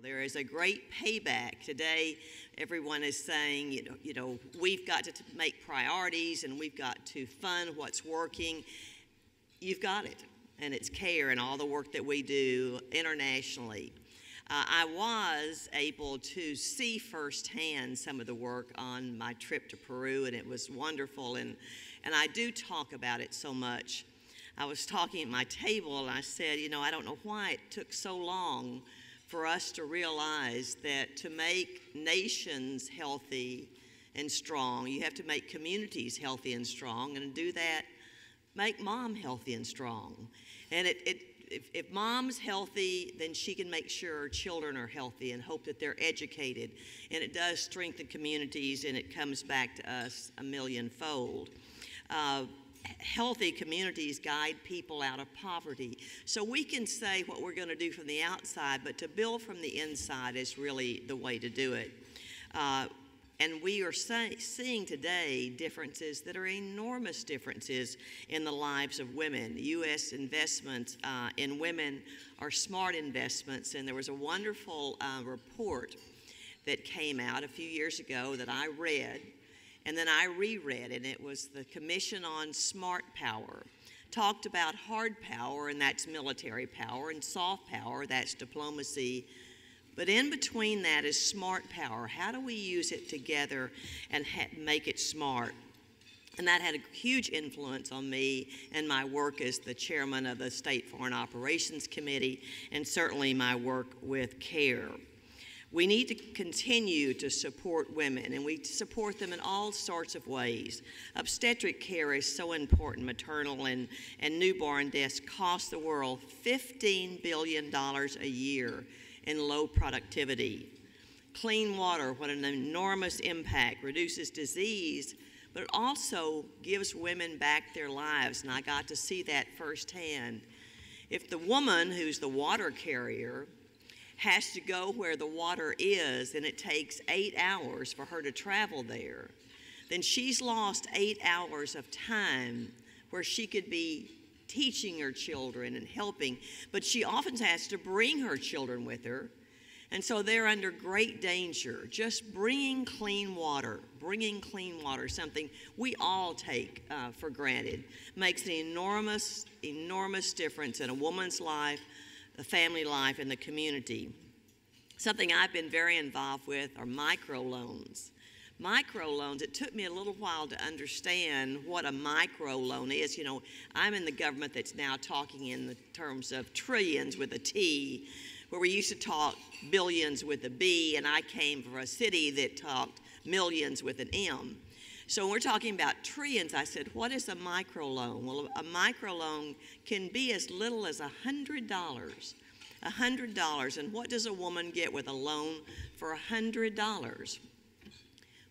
There is a great payback. Today, everyone is saying, we've got to make priorities and we've got to fund what's working. You've got it, and it's CARE and all the work that we do internationally. I was able to see firsthand some of the work on my trip to Peru, and it was wonderful, and I do talk about it so much. I was talking at my table, and I said, I don't know why it took so long for us to realize that to make nations healthy and strong, you have to make communities healthy and strong, and to do that, make mom healthy and strong. And if mom's healthy, then she can make sure children are healthy and hope that they're educated. And it does strengthen communities, and it comes back to us a millionfold. Healthy communities guide people out of poverty. So we can say what we're going to do from the outside, but to build from the inside is really the way to do it. And we are seeing today differences that are enormous differences in the lives of women. U.S. investments in women are smart investments, and there was a wonderful report that came out a few years ago that I read, and then I reread, and it was the Commission on Smart Power. Talked about hard power, and that's military power, and soft power, that's diplomacy. But in between that is smart power. How do we use it together and make it smart? And that had a huge influence on me and my work as the chairman of the State Foreign Operations Committee, and certainly my work with CARE. We need to continue to support women, and we support them in all sorts of ways. Obstetric care is so important. Maternal and newborn deaths cost the world $15 billion a year in low productivity. Clean water, what an enormous impact, reduces disease, but it also gives women back their lives, and I got to see that firsthand. If the woman who's the water carrier has to go where the water is, and it takes 8 hours for her to travel there, then she's lost 8 hours of time where she could be teaching her children and helping, but she often has to bring her children with her, and so they're under great danger. Just bringing clean water, something we all take for granted, makes an enormous, enormous difference in a woman's life, the family life, and the community. Something I've been very involved with are microloans. Microloans, it took me a little while to understand what a microloan is. I'm in the government that's now talking in the terms of trillions with a T, where we used to talk billions with a B, and I came from a city that talked millions with an M. So when we're talking about trillions, I said, what is a microloan? Well, a microloan can be as little as $100. $100, and what does a woman get with a loan for $100?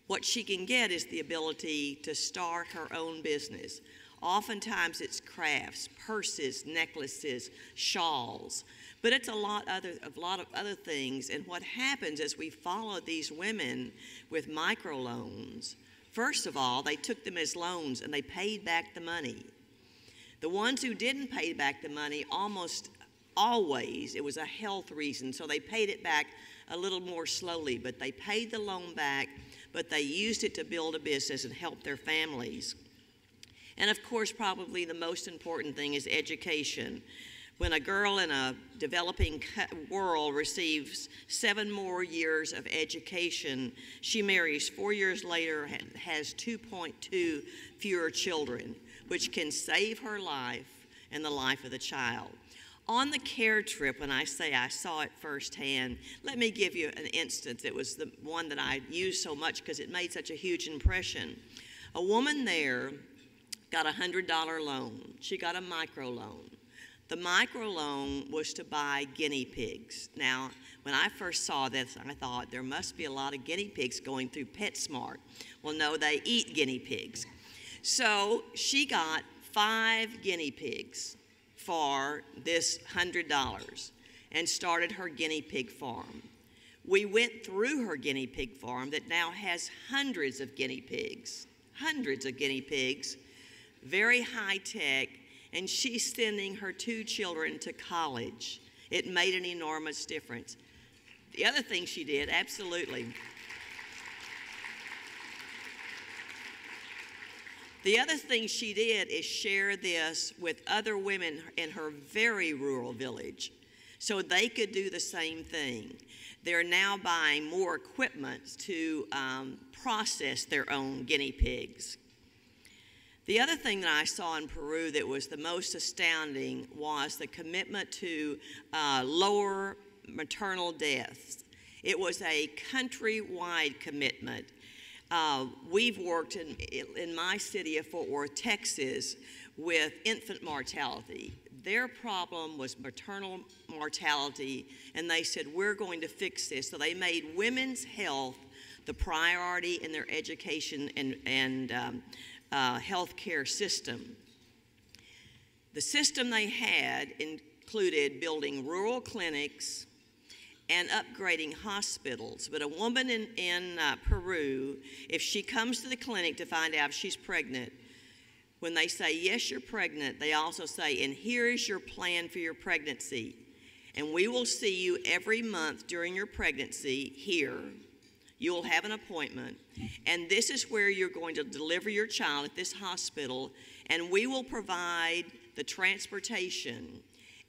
What she can get is the ability to start her own business. Oftentimes it's crafts, purses, necklaces, shawls, but it's a lot of other things. And what happens as we follow these women with microloans, first of all, they took them as loans and they paid back the money. The ones who didn't pay back the money, almost always, it was a health reason, so they paid it back a little more slowly, but they paid the loan back, but they used it to build a business and help their families. And of course, probably the most important thing is education. When a girl in a developing world receives 7 more years of education, she marries 4 years later and has 2.2 fewer children, which can save her life and the life of the child. On the CARE trip, when I say I saw it firsthand, let me give you an instance. It was the one that I used so much because it made such a huge impression. A woman there got a $100 loan. She got a microloan. The microloan was to buy guinea pigs. Now, when I first saw this, I thought there must be a lot of guinea pigs going through PetSmart. Well, no, they eat guinea pigs. So she got 5 guinea pigs for this $100 and started her guinea pig farm. We went through her guinea pig farm that now has hundreds of guinea pigs, very high tech, and she's sending her 2 children to college. It made an enormous difference. The other thing she did, absolutely. The other thing she did is share this with other women in her very rural village so they could do the same thing. They're now buying more equipment to process their own guinea pigs. The other thing that I saw in Peru that was the most astounding was the commitment to lower maternal deaths. It was a countrywide commitment. We've worked in my city of Fort Worth, Texas, with infant mortality. Their problem was maternal mortality, and they said, we're going to fix this. So they made women's health the priority in their education and healthcare system. The system they had included building rural clinics and upgrading hospitals. But a woman in Peru, if she comes to the clinic to find out if she's pregnant, when they say, yes, you're pregnant, they also say, and here is your plan for your pregnancy. And we will see you every month during your pregnancy here. You'll have an appointment. And this is where you're going to deliver your child at this hospital. And we will provide the transportation.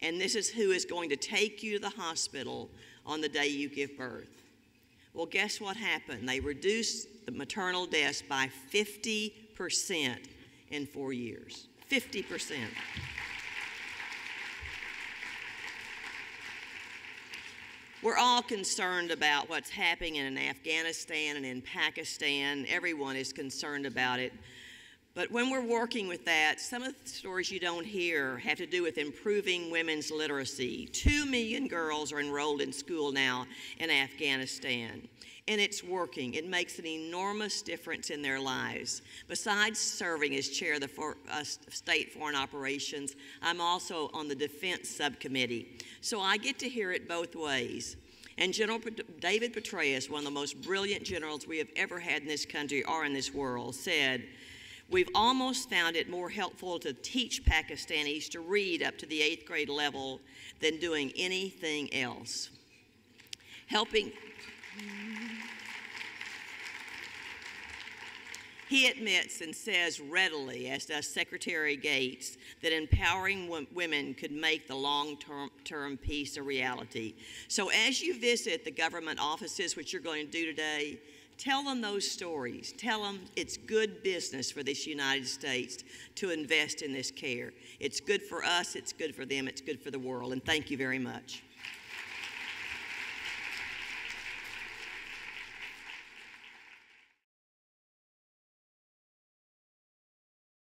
And this is who is going to take you to the hospital on the day you give birth. Well, guess what happened? They reduced the maternal deaths by 50% in 4 years. 50%. We're all concerned about what's happening in Afghanistan and in Pakistan. Everyone is concerned about it. But when we're working with that, some of the stories you don't hear have to do with improving women's literacy. 2 million girls are enrolled in school now in Afghanistan, and it's working. It makes an enormous difference in their lives. Besides serving as chair of the State Foreign Operations, I'm also on the Defense Subcommittee. So I get to hear it both ways. And General David Petraeus, one of the most brilliant generals we have ever had in this country or in this world, said, we've almost found it more helpful to teach Pakistanis to read up to the 8th grade level than doing anything else. He admits and says readily, as does Secretary Gates, that empowering women could make the long-term peace a reality. So as you visit the government offices, which you're going to do today, tell them those stories. Tell them it's good business for this United States to invest in this care. It's good for us, it's good for them, it's good for the world. And thank you very much.